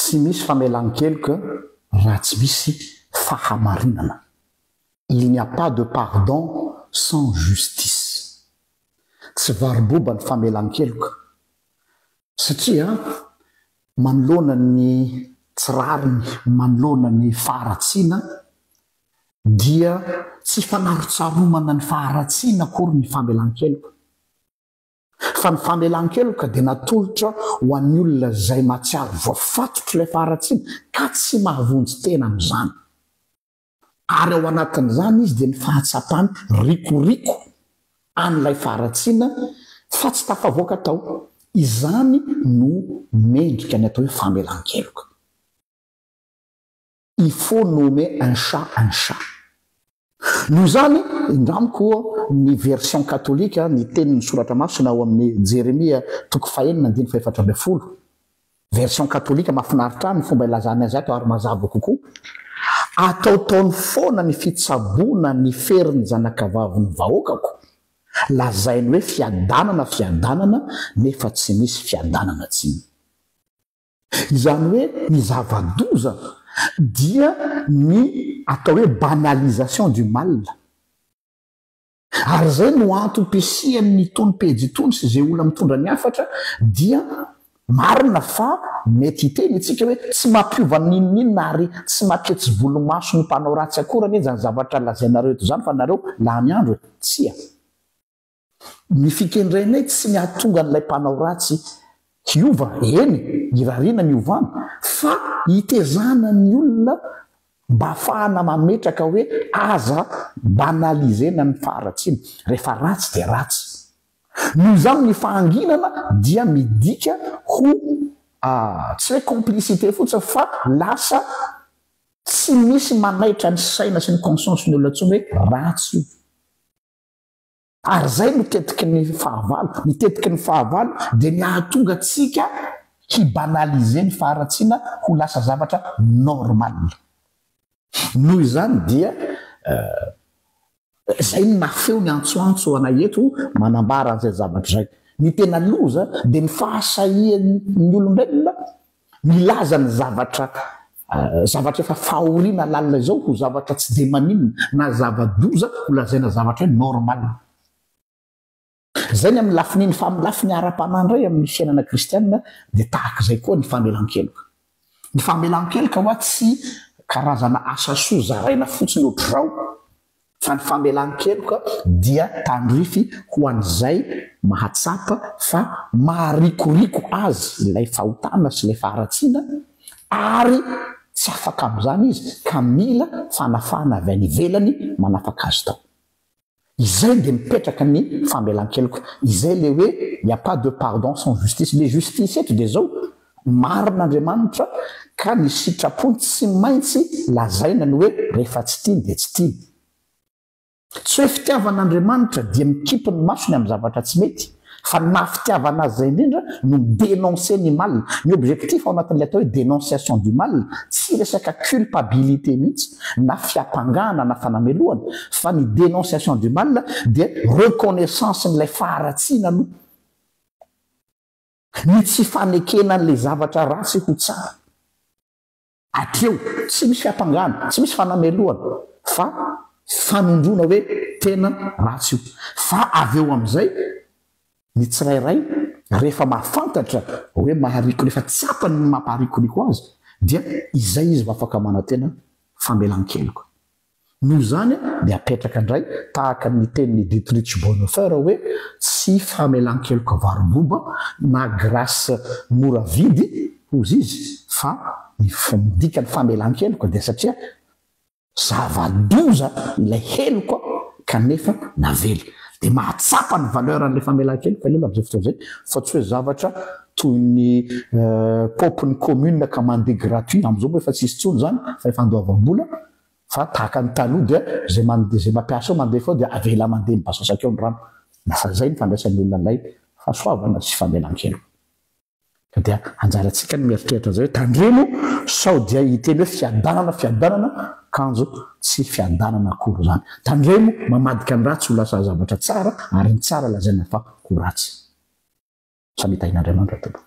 tsy misy famelan-keloka raha tsy misy fahamarinana. Il n'y a pas de pardon sans justice. Tsy varoboba ny famelan-keloka satria manoloana ny tsirariny, manoloana ny faharatsiana dia tsy fanarotsaromana ny faharatsiana akory ny famelan-keloka. Fa ny famelan-keloka dia natolotra ho an'ny olona izay mahatsiaro voafatotra ilay faharatsiana ka tsy mahavonjy tena amin'izany. Ary ao anatin'izany izy dia ny fahatsapany rikoriko an'ilay faharatsiana fa tsy tafavoaka tao. Izany no mendrika ny atao hoe famelan-keloka. Il faut nommer un chat un chat. Noho izany indramiko ny version katolika ny tenin'ny soratra masina ao amin'ny Jeremia 9:4-7. Version katolika mahafinaritra ny fomba ilazany azy ato ary mazava kokoa. Ataotaony foana ny fitsaboana ny ferin'ny zanakavavin'ny vahoakako. Lazainy hoe fiadanana nefa tsy misy fiadanana tsiny. Izany hoe ny zava-doza dia ny atao hoe banalisation du mal. Ary zay no antom-pisian'ny tony pejy itony sy izay olona mitondra ny hafatra dia marina fa mety hiteny itsika hoe tsy mampiova ninninina ary tsy mampetsy volomaso ny mpanao ratsy akory anie zany zavatra lazainareo eto zany fa nareo lany andro tsia. Ny fikendrainay tsy ny ahatonga n'ilay mpanao ratsy hiova, eny, irariana ny ovana, fa hitezana ny olona mba ahafahana mametraka hoe aza banalisena ny faharatsiana. Rehefa ratsy dia ratsy. Noho izany ny fahanginana dia midika ho tsy hoe complicité fotsiny fa lasa tsy misy manaitra ny saina sy ny conscience ny olona ntsony hoe ratsy io. Ary zay mitetiky ny fahavalo. Mitetiky ny fahavalo dia ny ahatonga tsika hibanalize ny faharatsiana ho lasa zavatra normal. Noho izany dia zay ny nafeo ny antsoantso ana eto manambara an'izay zavatra zay. Ny tena loza dia ny fahasahian'ny olombelona milaza ny zavatra efa fahoriana lalina izao ho zavatra tsy dia maninona na zava-doza ho lazaina zavatra hoe normal. Zay ny amin'ny lafiny fa amin'ny lafiny ara-panandray amin'ny fiainana kristianina dia tahak'izay koa ny famelan-keloka. Ny famelan-keloka hoa tsy karazana asa soa zaraina fotsiny ohatr'izao fa ny famelan-keloka dia tandrify ho an'izay mahatsapa fa maharikoriko azy ilay fahotana sy ilay faharatsiana ary tsy afaka amin'izany izy ka mila fanafana avy any ivelany manafaka azy tao. Izay dia mipetraka ny famelan-keloka. Izay le hoe il n'y a pas de pardon sans justice. Le justice eto dia zao marin'Andriamanitra ka ny sitrapony tsy maintsy lazaina ny hoe rehefa tsy tiany dia tsy tiany. Tsy hoe fitiavan'Andriamanitra dia mikipo ny masony amin'ny zavatra tsy mety, fa ny mahafitiavana azy zay indrindra no dénoncer ny mal. Ny objectif ao anatin'ilay atao hoe dénonciation du mal tsy resaka culpabilité mihitsy na fiampangana na fanameloana fa ny dénonciation du mal dia reconnaissance n'ilay faharatsiana aloha. Ny tsy fanekena n'ilay zavatra ratsy ho tsara. Atreo tsy misy fiampangana, tsy misy fanameloana fa fanondrona hoe tena ratsy io. Fa avy eo amin'izay ny tsirairay rehefa mahafantatra hoe mahariko rehefa tsapany ny mampaharikoriko azy dia izay izy afaka manatena famelan-keloka. Noho izany dia apetraka indray tahaka ny tenin'ny Dietrich Bonhoeffer hoe tsy famelan-keloka varoboba na grâce mora vidy hozy izy fa ny midika ny famelan-keloka dia satria zava-doza ilay heloka kanefa navely. Dia mahatsapa ny valeur an'ilay famelan-keloka aloha amin'izay fotoana izay fa tsy hoe zavatra toy ny popiny commune ka mandeha gratuit amin'izao moa efa tsy isy tsony zany fa efa andoavam-bola fa tahaka ny taloha dia zay mampiasa ao mandeha foa dia avela mandeha mibasasakeo ny rano. Lasa zay ny fandraisan'ny olona ilay fahasoavana sy famelan-keloka. Ka dia anjarantsika ny mieritreritra zay hoe tandremo sao dia hiteny hoe fiadanana kanjo tsy fiadanana akory zany. Tandremo mamadika ny ratsy ho lasa zavatra tsara ary ny tsara lazaina fa ho ratsy. Samitahin'Andriamanitra tompoko.